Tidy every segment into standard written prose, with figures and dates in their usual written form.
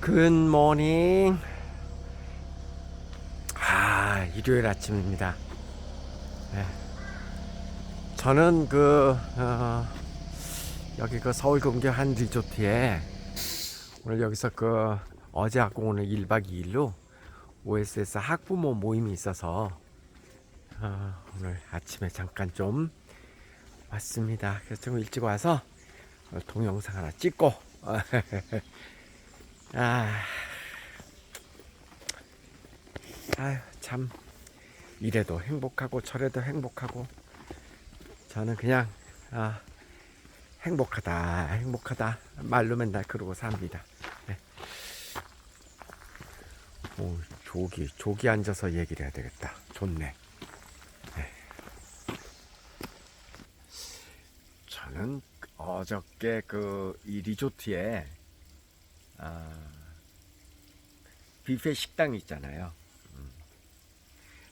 굿모닝. 일요일 아침입니다. 네. 저는 여기 서울 근교 한 리조트에 오늘 여기서 어제하고 오늘 1박 2일로 OSS 학부모 모임이 있어서 오늘 아침에 잠깐 좀 왔습니다. 그래서 좀 일찍 와서 동영상 하나 찍고 참 이래도 행복하고 저래도 행복하고 저는 그냥 행복하다 말로 맨날 그러고 삽니다. 네. 오, 조기 앉아서 얘기를 해야 되겠다. 좋네. 네. 저는 어저께 이 리조트에 뷔페 식당이 있잖아요.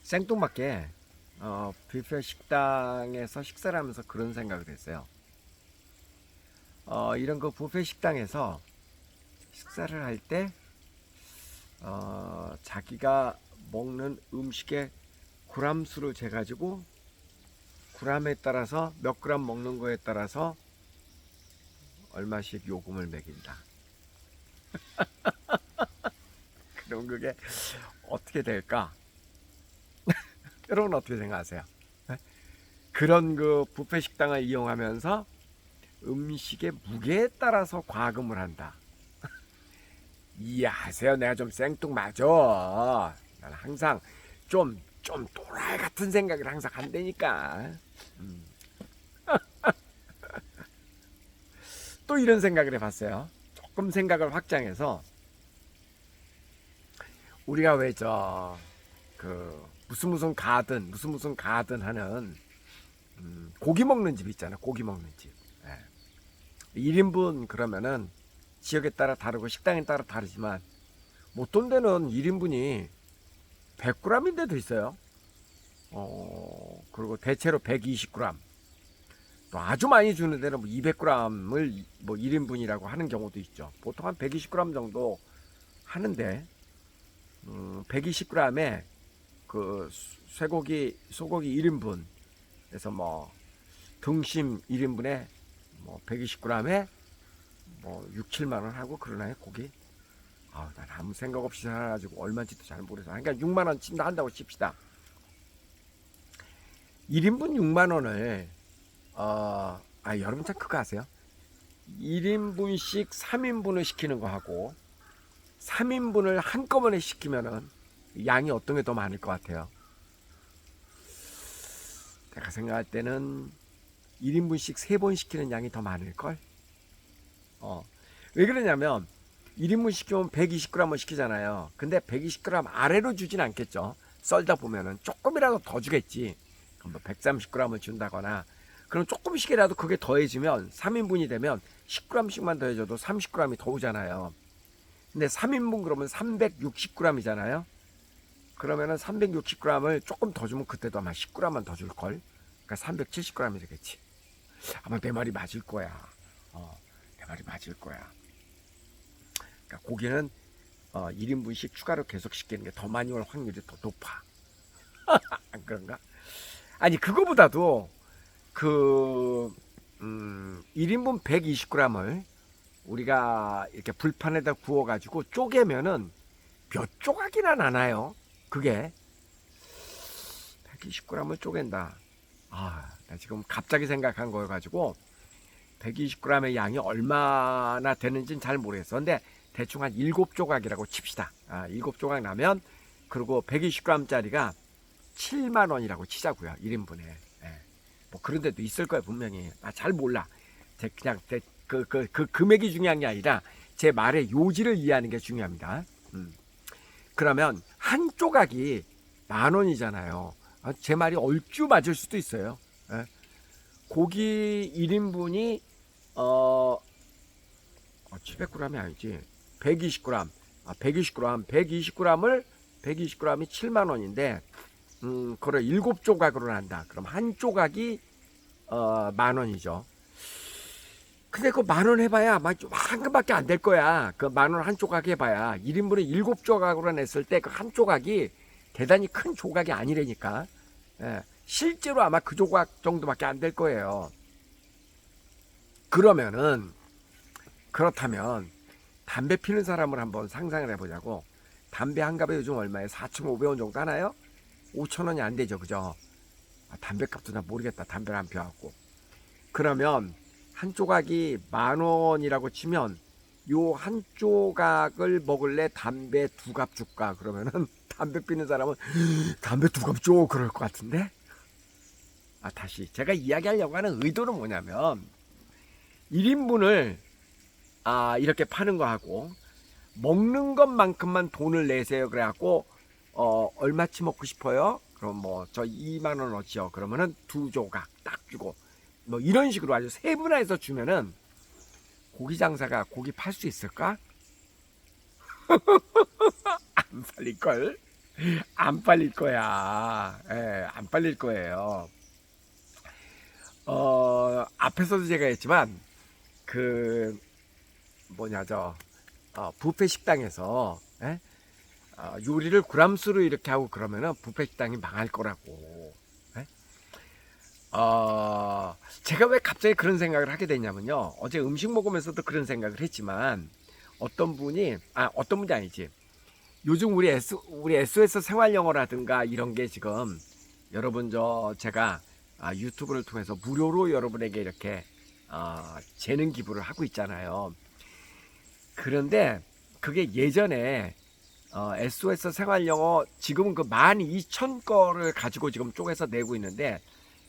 생뚱맞게 뷔페 식당에서 식사를 하면서 그런 생각을 했어요. 이런 뷔페 식당에서 식사를 할 때 자기가 먹는 음식의 그램수를 재가지고 그램에 따라서 몇 그램 먹는 거에 따라서 얼마씩 요금을 매긴다. 그럼 그게 어떻게 될까? 여러분 어떻게 생각하세요? 그런 뷔페 식당을 이용하면서 음식의 무게에 따라서 과금을 한다. 이해하세요? 내가 좀 생뚱맞아. 나는 항상 좀 또라이 같은 생각을 항상 한다니까. 또 이런 생각을 해봤어요. 조금 생각을 확장해서 우리가 왜 무슨 가든 하는 고기 먹는 집 있잖아. 고기 먹는 집. 1인분 그러면은 지역에 따라 다르고 식당에 따라 다르지만 어떤 데는 1인분이 100g인데도 있어요. 그리고 대체로 120g. 또 아주 많이 주는 데는 200g을 1인분이라고 하는 경우도 있죠. 보통 한 120g 정도 하는데 120g에 소고기 1인분 그래서 등심 1인분에 120g에 6, 7만 원 하고 그러나요, 고기? 난 아무 생각 없이 살아가지고 얼마인지도 잘 모르겠어. 그러니까 6만 원 친다 한다고 칩시다. 1인분 6만 원을 여러분 참 그거 아세요? 1인분씩 3인분을 시키는 거 하고 3인분을 한꺼번에 시키면은 양이 어떤 게 더 많을 것 같아요? 내가 생각할 때는 1인분씩 3번 시키는 양이 더 많을걸? 왜 그러냐면 1인분 시키면 120g을 시키잖아요. 근데 120g 아래로 주진 않겠죠. 썰다 보면은 조금이라도 더 주겠지. 그럼 130g을 준다거나 그럼 조금씩이라도 그게 더해지면 3인분이 되면 10g씩만 더해줘도 30g이 더 오잖아요. 근데 3인분 그러면 360g이잖아요. 그러면은 360g을 조금 더 주면 그때도 아마 10g만 더 줄걸. 그러니까 370g이 되겠지. 아마 내 말이 맞을 거야. 내 말이 맞을 거야. 그러니까 고기는 1인분씩 추가로 계속 시키는 게 더 많이 올 확률이 더 높아. 안 그런가? 아니 그거보다도 1인분 120g을 우리가 이렇게 불판에다 구워가지고 쪼개면은 몇 조각이나 나나요? 그게 120g을 쪼갠다. 나 지금 갑자기 생각한 거여가지고 120g의 양이 얼마나 되는지는 잘 모르겠어. 근데 대충 한 7조각이라고 칩시다. 7조각 나면 그리고 120g짜리가 7만 원이라고 치자고요. 1인분에. 그런 데도 있을 거예요, 분명히. 잘 몰라. 그냥 그 금액이 중요한 게 아니라 제 말의 요지를 이해하는 게 중요합니다. 그러면 한 조각이 10,000원이잖아요. 제 말이 얼추 맞을 수도 있어요. 고기 1인분이 700g이 아니지. 120g. 120g을 120g이 7만 원인데 그걸 7조각으로 한다. 그럼 한 조각이 10,000원이죠. 근데 그 만 원 해봐야 막 한금밖에 안 될 거야. 그 만 원 한 조각 해봐야 1인분에 7조각으로 냈을 때 그 한 조각이 대단히 큰 조각이 아니라니까. 예, 실제로 아마 그 조각 정도밖에 안 될 거예요. 그러면은 그렇다면 담배 피는 사람을 한번 상상을 해보자고. 담배 한 갑에 요즘 얼마에 4,500원 정도 하나요? 5,000원이 안 되죠, 그죠? 담배값도 나 모르겠다. 담배를 안 피워갖고. 그러면 한 조각이 10,000원이라고 치면 요 한 조각을 먹을래 담배 2갑 줄까? 그러면은 담배 피는 사람은 담배 2갑 줘 그럴 것 같은데. 다시 제가 이야기하려고 하는 의도는 뭐냐면 1인분을 이렇게 파는 거 하고 먹는 것만큼만 돈을 내세요. 그래갖고 얼마치 먹고 싶어요? 그럼 뭐 저 2만 원어치요. 그러면은 2조각 딱 주고 뭐 이런 식으로 아주 세분화해서 주면은 고기 장사가 고기 팔 수 있을까? 안 팔릴걸? 안 팔릴 거야. 예, 안 팔릴 거예요. 앞에서도 제가 했지만 그 뭐냐 저 뷔페 식당에서 예? 요리를 구람수로 이렇게 하고 그러면은 뷔페 식당이 망할 거라고. 예? 제가 왜 갑자기 그런 생각을 하게 됐냐면요. 어제 음식 먹으면서도 그런 생각을 했지만 어떤 분이 아니지. 요즘 우리 SOS 생활 영어라든가 이런 게 지금 여러분 제가 유튜브를 통해서 무료로 여러분에게 이렇게 재능 기부를 하고 있잖아요. 그런데 그게 예전에 SOS 생활 영어 지금은 그 12,000거를 가지고 지금 쪼개서 내고 있는데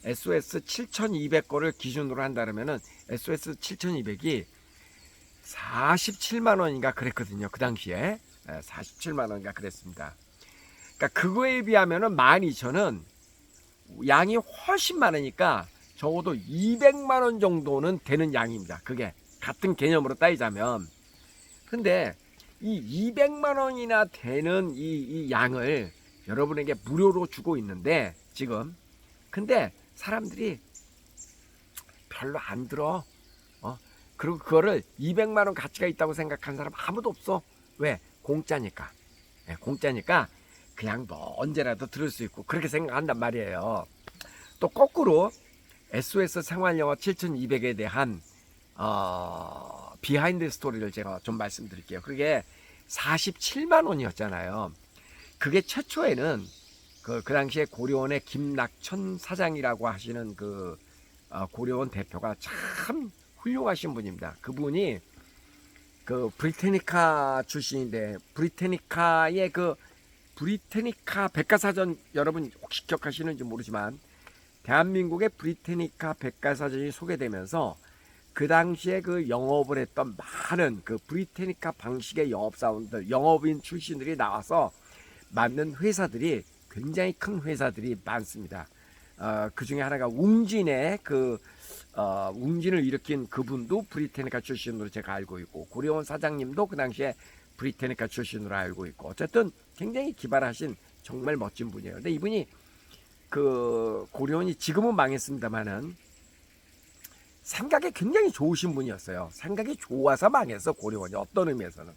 SOS 7,200거를 기준으로 한다면은 SOS 7,200이 47만 원인가 그랬거든요. 그 당시에 47만 원인가 그랬습니다. 그러니까 그거에 비하면은 12,000은 양이 훨씬 많으니까 적어도 200만 원 정도는 되는 양입니다. 그게 같은 개념으로 따지자면. 근데 이 200만 원이나 되는 이 양을 여러분에게 무료로 주고 있는데 지금 근데 사람들이 별로 안 들어. 그리고 그거를 200만 원 가치가 있다고 생각하는 사람 아무도 없어. 왜? 공짜니까. 공짜니까 그냥 뭐 언제라도 들을 수 있고 그렇게 생각한단 말이에요. 또 거꾸로 SOS 생활영어 7200에 대한 비하인드 스토리를 제가 좀 말씀드릴게요. 그게 47만 원이었잖아요. 그게 최초에는 그 당시에 고려원의 김낙천 사장이라고 하시는 그 고려원 대표가 참 훌륭하신 분입니다. 그분이 그 브리테니카 출신인데 브리테니카의 그 브리테니카 백과사전 여러분 혹시 기억하시는지 모르지만 대한민국의 브리테니카 백과사전이 소개되면서 그 당시에 그 영업을 했던 많은 그 브리테니카 방식의 영업사원들, 영업인 출신들이 나와서 만든 회사들이 굉장히 큰 회사들이 많습니다. 그 중에 하나가 웅진의 웅진을 일으킨 그분도 브리테니카 출신으로 제가 알고 있고 고려원 사장님도 그 당시에 브리테니카 출신으로 알고 있고 어쨌든 굉장히 기발하신 정말 멋진 분이에요. 근데 이분이 그 고려원이 지금은 망했습니다만은 생각이 굉장히 좋으신 분이었어요. 생각이 좋아서 망했어 고려원이 어떤 의미에서는.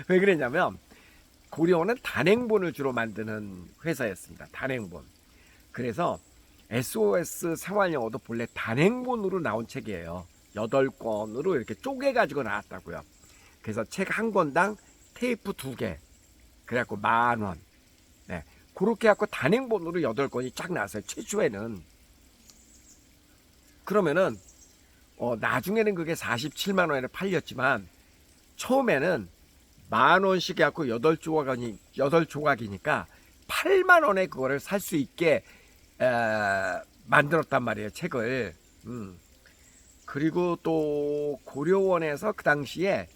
왜 그랬냐면 고려원은 단행본을 주로 만드는 회사였습니다. 단행본. 그래서 SOS 생활영어도 본래 단행본으로 나온 책이에요. 8권으로 이렇게 쪼개가지고 나왔다고요. 그래서 책 한 권당 테이프 2개. 그래갖고 10,000원. 네. 그렇게 해갖고 단행본으로 8권이 쫙 나왔어요. 최초에는. 그러면은, 나중에는 그게 47만 원에 팔렸지만, 처음에는 10,000원씩 해갖고 8조각이니까 8만 원에 그거를 살 수 있게 만들었단 말이에요, 책을. 그리고 또 고려원에서 그 당시에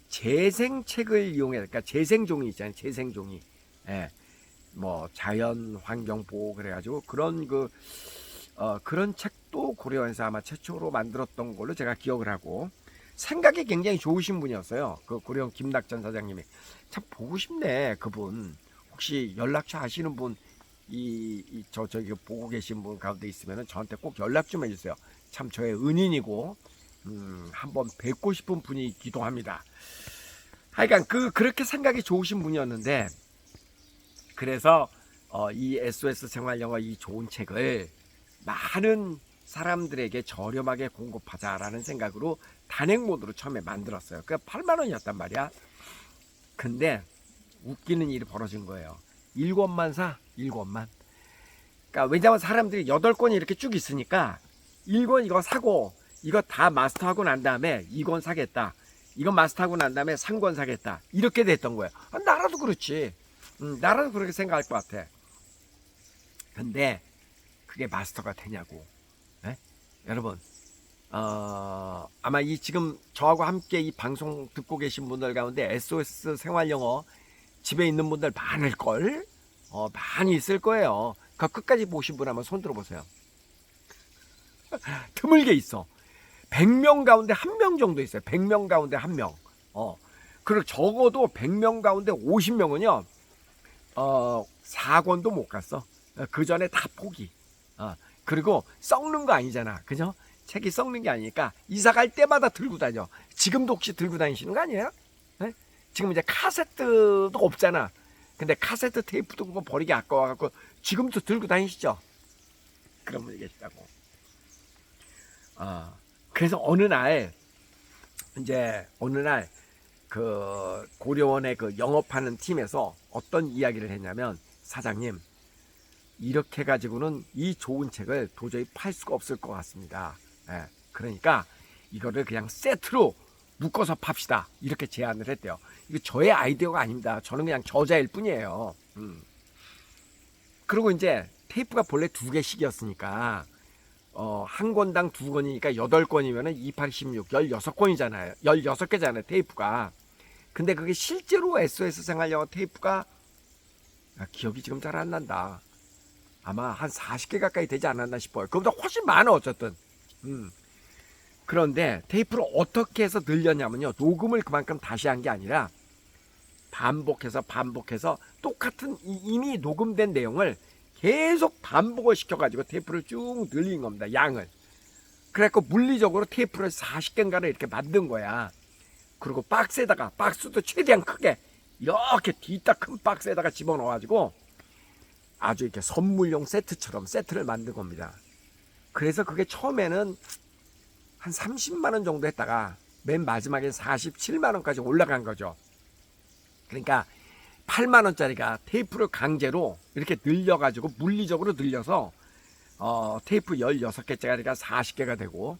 재생책을 이용해, 그러니까 재생종이 있잖아요, 재생종이. 뭐 자연 환경 보호 그래가지고 그런 그런 책도 고려원에서 아마 최초로 만들었던 걸로 제가 기억을 하고 생각이 굉장히 좋으신 분이었어요. 그 고려원 김낙전 사장님이 참 보고 싶네 그분. 혹시 연락처 아시는 분 저기 보고 계신 분 가운데 있으면 저한테 꼭 연락 좀 해주세요. 참 저의 은인이고 한번 뵙고 싶은 분이기도 합니다. 하여간 그렇게 생각이 좋으신 분이었는데, 그래서 이 SOS 생활영어 이 좋은 책을 많은 사람들에게 저렴하게 공급하자라는 생각으로 단행 모드로 처음에 만들었어요. 그 8만 원이었단 말이야. 근데 웃기는 일이 벌어진 거예요. 7권만 사, 7권만. 그러니까 왜냐면 사람들이 8권이 이렇게 쭉 있으니까 1권 이거 사고 이거 다 마스터하고 난 다음에 2권 사겠다. 이거 마스터하고 난 다음에 3권 사겠다. 이렇게 됐던 거예요. 나라도 그렇지. 나라도 그렇게 생각할 것 같아. 근데 그게 마스터가 되냐고. 네? 여러분, 아마 이 지금 저하고 함께 이 방송 듣고 계신 분들 가운데 SOS 생활영어 집에 있는 분들 많을걸? 많이 있을 거예요. 그 끝까지 보신 분 한번 손 들어보세요. 드물게 있어. 100명 가운데 1명 정도 있어요. 100명 가운데 1명. 그리고 적어도 100명 가운데 50명은요, 4권도 못 갔어. 그 전에 다 포기. 그리고 썩는 거 아니잖아. 그죠? 책이 썩는 게 아니니까 이사 갈 때마다 들고 다녀. 지금도 혹시 들고 다니시는 거 아니에요? 네? 지금 이제 카세트도 없잖아. 근데 카세트 테이프도 그거 버리기 아까워갖고 지금도 들고 다니시죠? 그런 분이 계시다고. 그래서 어느 날 그 고려원의 그 영업하는 팀에서 어떤 이야기를 했냐면, 사장님, 이렇게 가지고는 이 좋은 책을 도저히 팔 수가 없을 것 같습니다. 예, 그러니까 이거를 그냥 세트로 묶어서 팝시다. 이렇게 제안을 했대요. 이거 저의 아이디어가 아닙니다. 저는 그냥 저자일 뿐이에요. 그리고 이제 테이프가 본래 2개씩이었으니까 한 권당 2권이니까 8권이면은 2, 8, 16, 16권이잖아요. 16개잖아요, 테이프가. 근데 그게 실제로 SOS 생활영어 테이프가, 기억이 지금 잘 안 난다. 아마 한 40개 가까이 되지 않았나 싶어요. 그보다 훨씬 많아, 어쨌든. 그런데 테이프를 어떻게 해서 늘렸냐면요, 녹음을 그만큼 다시 한 게 아니라 반복해서 똑같은 이미 녹음된 내용을 계속 반복을 시켜가지고 테이프를 쭉 늘린 겁니다, 양을. 그래갖고 물리적으로 테이프를 40개인가를 이렇게 만든 거야. 그리고 박스도 최대한 크게 이렇게 뒤따 큰 박스에다가 집어넣어가지고 아주 이렇게 선물용 세트처럼 세트를 만든 겁니다. 그래서 그게 처음에는 한 30만 원 정도 했다가 맨 마지막에 47만 원까지 올라간 거죠. 그러니까 8만 원짜리가 테이프를 강제로 이렇게 늘려가지고 물리적으로 늘려서 테이프 16개짜리가 40개가 되고,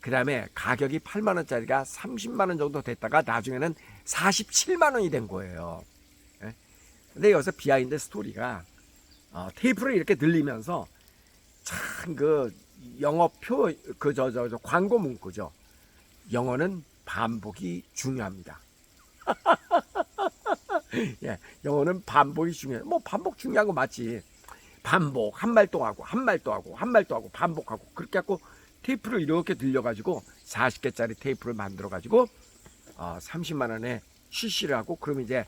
그 다음에 가격이 8만 원짜리가 30만 원 정도 됐다가 나중에는 47만 원이 된 거예요. 예? 근데 여기서 비하인드 스토리가, 테이프를 이렇게 늘리면서 참 그 영어표 광고 문구죠. 영어는 반복이 중요합니다. 예, 영어는 반복이 중요해. 뭐 반복 중요한 거 맞지. 반복, 한 말 또 하고 반복하고 그렇게 하고 테이프를 이렇게 늘려가지고 40개짜리 테이프를 만들어가지고 30만 원에 출시를 하고, 그러면 이제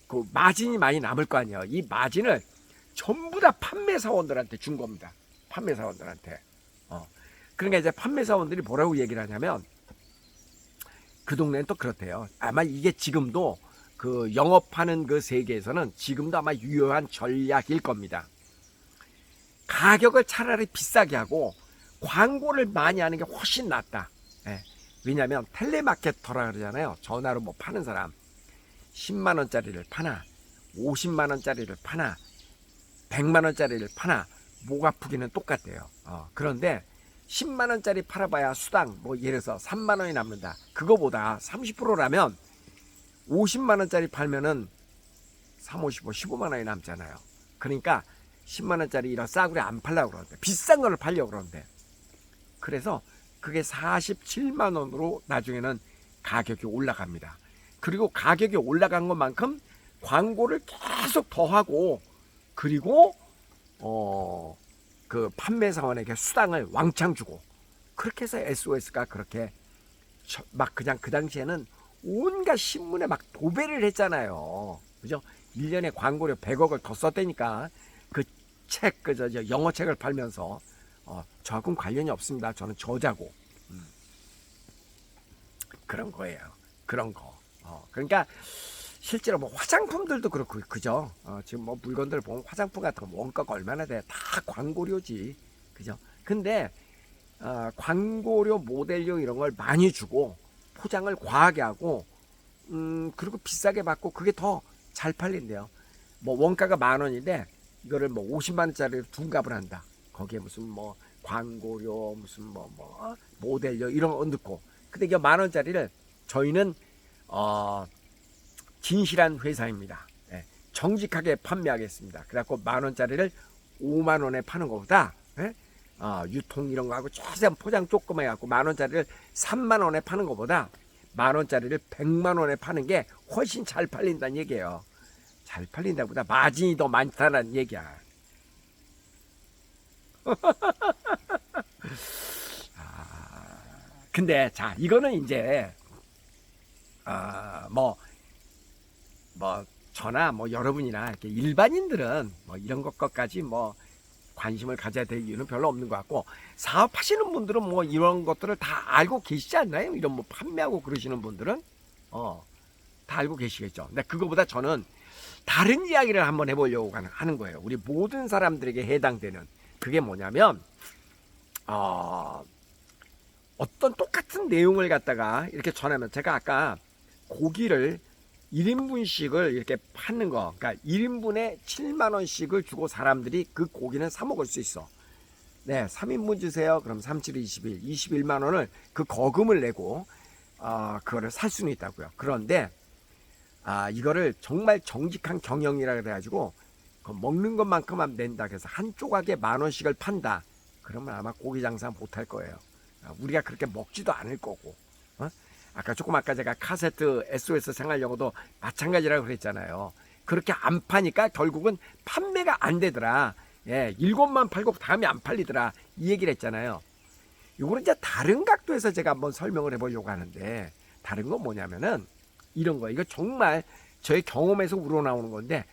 그 마진이 많이 남을 거 아니에요. 이 마진을 전부 다 판매사원들한테 준 겁니다. 판매사원들한테. 그러니까 이제 판매사원들이 뭐라고 얘기를 하냐면, 그 동네는 또 그렇대요. 아마 이게 지금도 그 영업하는 그 세계에서는 지금도 아마 유효한 전략일 겁니다. 가격을 차라리 비싸게 하고 광고를 많이 하는 게 훨씬 낫다. 예. 왜냐하면 텔레마케터라 그러잖아요. 전화로 뭐 파는 사람. 10만 원짜리를 파나 50만 원짜리를 파나 100만 원짜리를 파나 목 아프기는 똑같대요. 그런데 10만 원짜리 팔아봐야 수당 뭐 예를 들어서 3만 원이 남는다. 그거보다 30%라면 50만 원짜리 팔면은 3, 55, 15만 원이 남잖아요. 그러니까 10만 원짜리 이런 싸구려 안 팔려고 그러는데, 비싼 거를 팔려고 그러는데, 그래서 그게 47만 원으로 나중에는 가격이 올라갑니다. 그리고 가격이 올라간 것만큼 광고를 계속 더하고, 그리고 그 판매사원에게 수당을 왕창 주고, 그렇게 해서 SOS가 그렇게 막 그냥 그 당시에는 온갖 신문에 막 도배를 했잖아요. 그죠? 1년에 광고료 100억을 더 썼다니까. 그 책, 영어 책을 팔면서, 저하고는 관련이 없습니다. 저는 저자고. 그런 거예요. 그런 거. 그러니까 실제로 뭐 화장품들도 그렇고 그죠? 지금 뭐 물건들 보면 화장품 같은 거 원가가 얼마나 돼? 다 광고료지, 그죠? 근데 광고료, 모델료 이런 걸 많이 주고 포장을 과하게 하고 그리고 비싸게 받고 그게 더 잘 팔린대요. 뭐 원가가 10,000원인데 이거를 뭐 50만 원짜리로 둔갑을 한다. 거기에 무슨 뭐 광고료, 무슨 뭐 모델료 이런 거 넣고. 근데 이게 10,000원짜리를 저희는 진실한 회사입니다. 예, 정직하게 판매하겠습니다. 그래갖고 10,000원짜리를 5만 원에 파는 것보다 유통 이런 거 하고 최대한 포장 조금 해갖고 10,000원짜리를 3만 원에 파는 것보다 10,000원짜리를 100만 원에 파는 게 훨씬 잘 팔린다는 얘기예요. 잘 팔린다보다 마진이 더 많다는 얘기야. 근데 자 이거는 이제 뭐 저나 뭐 여러분이나 이렇게 일반인들은 뭐 이런 것까지 뭐 관심을 가져야 될 이유는 별로 없는 것 같고, 사업하시는 분들은 뭐 이런 것들을 다 알고 계시지 않나요? 이런 뭐 판매하고 그러시는 분들은 다 알고 계시겠죠. 근데 그거보다 저는 다른 이야기를 한번 해보려고 하는 거예요. 우리 모든 사람들에게 해당되는 그게 뭐냐면 어떤 똑같은 내용을 갖다가 이렇게 전하면, 제가 아까 고기를 1인분씩을 이렇게 파는 거, 그러니까 1인분에 7만 원씩을 주고 사람들이 그 고기는 사 먹을 수 있어. 네, 3인분 주세요. 그럼 3, 7, 21, 21만 원을 그 거금을 내고 그거를 살 수는 있다고요. 그런데 이거를 정말 정직한 경영이라 그래가지고 그 먹는 것만큼만 낸다 그래서 한 조각에 10,000원씩을 판다. 그러면 아마 고기 장사 못할 거예요. 우리가 그렇게 먹지도 않을 거고. 아까 제가 카세트 SOS 생활영어도 마찬가지라고 그랬잖아요. 그렇게 안 파니까 결국은 판매가 안 되더라. 예, 7만 팔고 다음에 안 팔리더라. 이 얘기를 했잖아요. 이거는 이제 다른 각도에서 제가 한번 설명을 해보려고 하는데, 다른 건 뭐냐면은 이런 거예요. 이거 정말 저의 경험에서 우러나오는 건데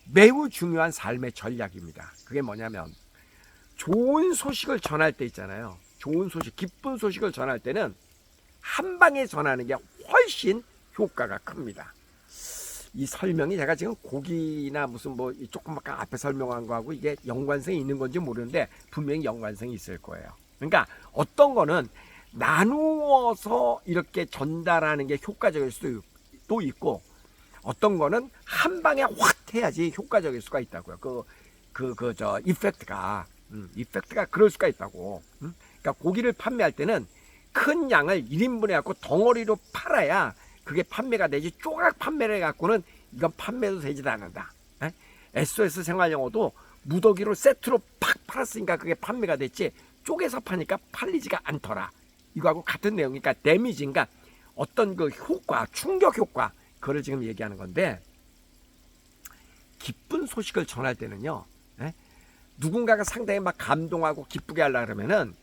매우 중요한 삶의 전략입니다. 그게 뭐냐면, 좋은 소식을 전할 때 있잖아요. 좋은 소식, 기쁜 소식을 전할 때는 한 방에 전하는 게 훨씬 효과가 큽니다. 이 설명이 제가 지금 고기나 무슨 뭐 조금 아까 앞에 설명한 거하고 이게 연관성이 있는 건지 모르는데 분명히 연관성이 있을 거예요. 그러니까 어떤 거는 나누어서 이렇게 전달하는 게 효과적일 수도 있고, 어떤 거는 한 방에 확 해야지 효과적일 수가 있다고요. 이펙트가 그럴 수가 있다고. 그러니까 고기를 판매할 때는 큰 양을 1인분에 갖고 덩어리로 팔아야 그게 판매가 되지, 조각 판매를 해갖고는 이건 판매도 되지도 않는다. SOS 생활영어도 무더기로 세트로 팍 팔았으니까 그게 판매가 됐지, 쪼개서 파니까 팔리지가 않더라. 이거하고 같은 내용이니까 데미지인가 어떤 그 효과, 충격 효과, 그걸 지금 얘기하는 건데, 기쁜 소식을 전할 때는요, 누군가가 상당히 막 감동하고 기쁘게 하려고 그러면은,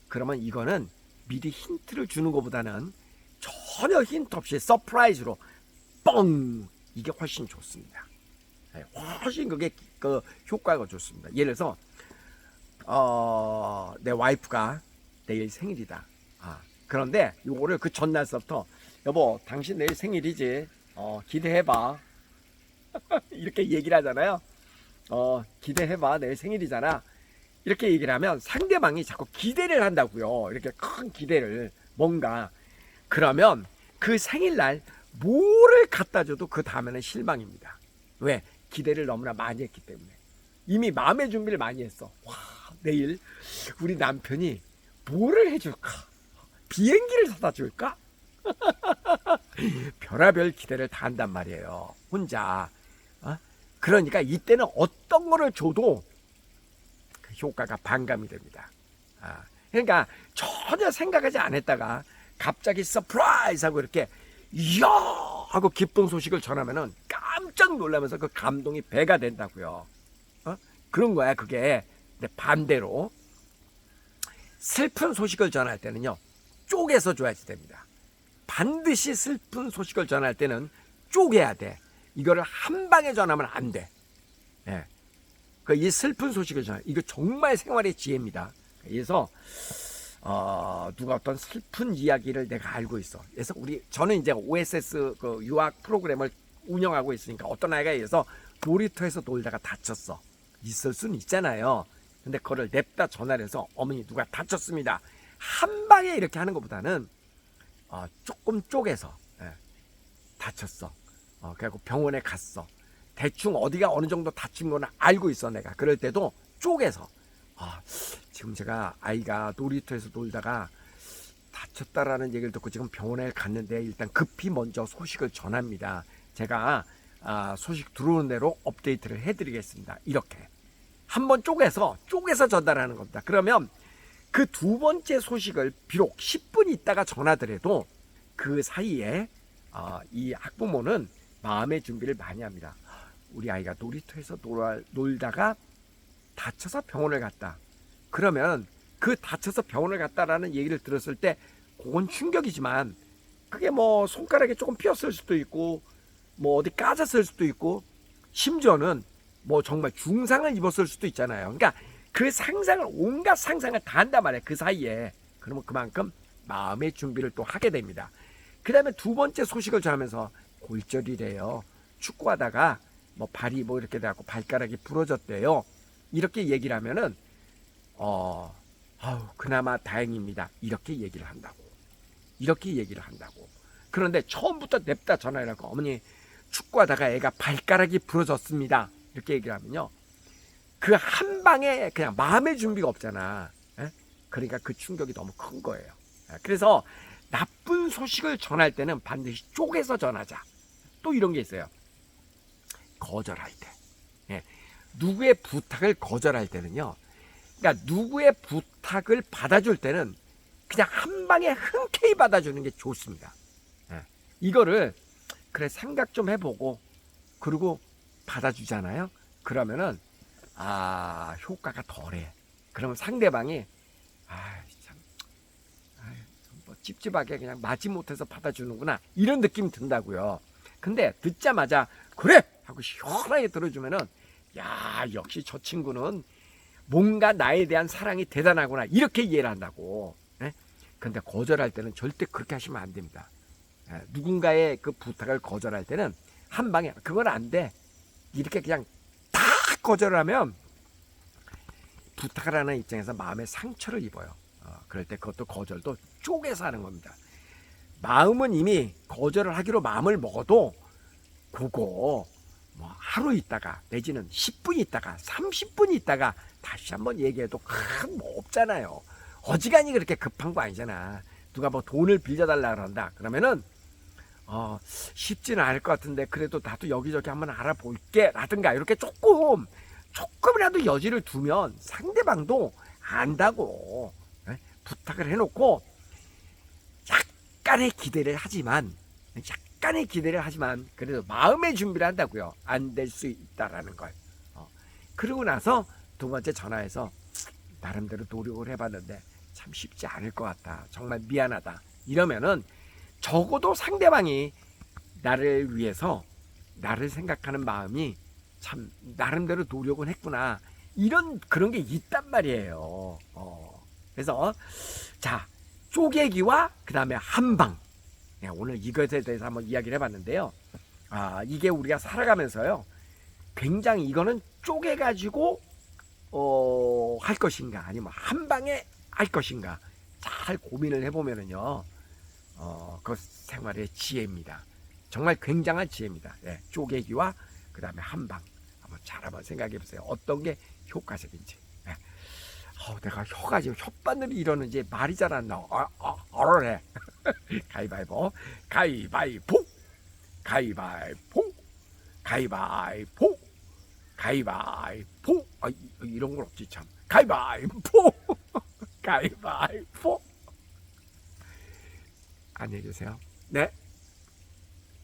그러면 이거는 미리 힌트를 주는 것보다는 전혀 힌트 없이 서프라이즈로 뻥, 이게 훨씬 좋습니다. 훨씬 그게 그 효과가 좋습니다. 예를 들어서 내 와이프가 내일 생일이다. 그런데 요거를 그 전날서부터, 여보 당신 내일 생일이지, 기대해봐. 이렇게 얘기를 하잖아요. 기대해봐, 내일 생일이잖아. 이렇게 얘기를 하면 상대방이 자꾸 기대를 한다고요. 이렇게 큰 기대를, 뭔가. 그러면 그 생일날 뭐를 갖다 줘도 그 다음에는 실망입니다. 왜? 기대를 너무나 많이 했기 때문에. 이미 마음의 준비를 많이 했어. 와, 내일 우리 남편이 뭐를 해줄까? 비행기를 사다 줄까? 별의별 기대를 다 한단 말이에요, 혼자. 그러니까 이때는 어떤 거를 줘도 그 효과가 반감이 됩니다. 그러니까 전혀 생각하지 않았다가 갑자기 서프라이즈 하고 이렇게 이야 하고 기쁜 소식을 전하면은 깜짝 놀라면서 그 감동이 배가 된다고요. 그런 거야 그게. 근데 반대로 슬픈 소식을 전할 때는요, 쪼개서 줘야지 됩니다. 반드시 슬픈 소식을 전할 때는 쪼개야 돼. 이거를 한 방에 전하면 안 돼. 이 슬픈 소식을 전할, 이거 정말 생활의 지혜입니다. 그래서 누가 어떤 슬픈 이야기를 내가 알고 있어. 그래서 저는 이제 OSS 그 유학 프로그램을 운영하고 있으니까 어떤 아이가 있어서 놀이터에서 놀다가 다쳤어. 있을 수는 있잖아요. 근데 그거를 냅다 전화를 해서 어머니 누가 다쳤습니다. 한 방에 이렇게 하는 것보다는 조금 쪼개서 다쳤어. 그래갖고 병원에 갔어. 대충 어디가 어느 정도 다친 거는 알고 있어 내가. 그럴 때도 쪼개서 지금 제가 아이가 놀이터에서 놀다가 다쳤다라는 얘기를 듣고 지금 병원에 갔는데 일단 급히 먼저 소식을 전합니다. 제가 소식 들어오는 대로 업데이트를 해드리겠습니다. 이렇게 한번 쪼개서 전달하는 겁니다. 그러면 그 두 번째 소식을 비록 10분 있다가 전하더라도 그 사이에 이 학부모는 마음의 준비를 많이 합니다. 우리 아이가 놀이터에서 놀다가 다쳐서 병원을 갔다. 그러면 그 다쳐서 병원을 갔다라는 얘기를 들었을 때 그건 충격이지만 그게 뭐 손가락에 조금 삐었을 수도 있고 뭐 어디 까졌을 수도 있고 심지어는 뭐 정말 중상을 입었을 수도 있잖아요. 그러니까 그 상상을 온갖 상상을 다 한단 말이에요. 그 사이에. 그러면 그만큼 마음의 준비를 또 하게 됩니다. 그 다음에 두 번째 소식을 전하면서 골절이래요. 축구하다가 뭐 발이 뭐 이렇게 돼갖고 발가락이 부러졌대요. 이렇게 얘기를 하면은 그나마 다행입니다. 이렇게 얘기를 한다고. 그런데 처음부터 냅다 전화를 하고 어머니 축구하다가 애가 발가락이 부러졌습니다. 이렇게 얘기를 하면요. 그 한 방에 그냥 마음의 준비가 없잖아. 그러니까 그 충격이 너무 큰 거예요. 그래서 나쁜 소식을 전할 때는 반드시 쪼개서 전하자. 또 이런 게 있어요. 거절할 때. 누구의 부탁을 거절할 때는요. 그러니까 누구의 부탁을 받아줄 때는 그냥 한 방에 흔쾌히 받아주는 게 좋습니다. 이거를 그래 생각 좀 해보고 그리고 받아주잖아요. 그러면은 효과가 덜해. 그러면 상대방이 뭐 찝찝하게 그냥 마지못해서 받아주는구나 이런 느낌이 든다고요. 근데 듣자마자 그래 하고 시원하게 들어주면은 야 역시 저 친구는 뭔가 나에 대한 사랑이 대단하구나 이렇게 이해를 한다고. 근데 거절할 때는 절대 그렇게 하시면 안 됩니다. 누군가의 그 부탁을 거절할 때는 한 방에 그건 안 돼 이렇게 그냥 다 거절을 하면 부탁을 하는 입장에서 마음에 상처를 입어요. 그럴 때 그것도 거절도 쪼개서 하는 겁니다. 마음은 이미 거절을 하기로 마음을 먹어도 그거 뭐 하루 있다가 내지는 10분 있다가 30분 있다가 다시 한번 얘기해도 큰 뭐 없잖아요. 어지간히 그렇게 급한 거 아니잖아. 누가 뭐 돈을 빌려달라 그런다 그러면은 쉽지는 않을 것 같은데 그래도 나도 여기저기 한번 알아볼게 라든가 이렇게 조금이라도 여지를 두면 상대방도 안다고. 부탁을 해놓고 약간의 기대를 하지만 그래도 마음의 준비를 한다고요. 안 될 수 있다라는 걸. 그러고 나서 두 번째 전화해서 나름대로 노력을 해봤는데 참 쉽지 않을 것 같다. 정말 미안하다. 이러면은 적어도 상대방이 나를 위해서 나를 생각하는 마음이 참 나름대로 노력은 했구나. 그런 게 있단 말이에요. 그래서 자 쪼개기와 그 다음에 한방. 오늘 이것에 대해서 한번 이야기를 해봤는데요. 이게 우리가 살아가면서요. 굉장히 이거는 쪼개가지고 할 것인가 아니면 한 방에 할 것인가 잘 고민을 해보면은요. 그 생활의 지혜입니다. 정말 굉장한 지혜입니다. 쪼개기와 그 다음에 한방 한번 생각해 보세요. 어떤 게 효과적인지. 내가 혀가 지금 혓바늘이 이러는지 말이 잘 안 나와. 얼얼해. 가위바위보. 가위바위보. 가위바위보. 가위바위보. 가위바위보. 이런 건 없지 참. 가위바위보. 가위바위보. 안녕히 계세요. 네.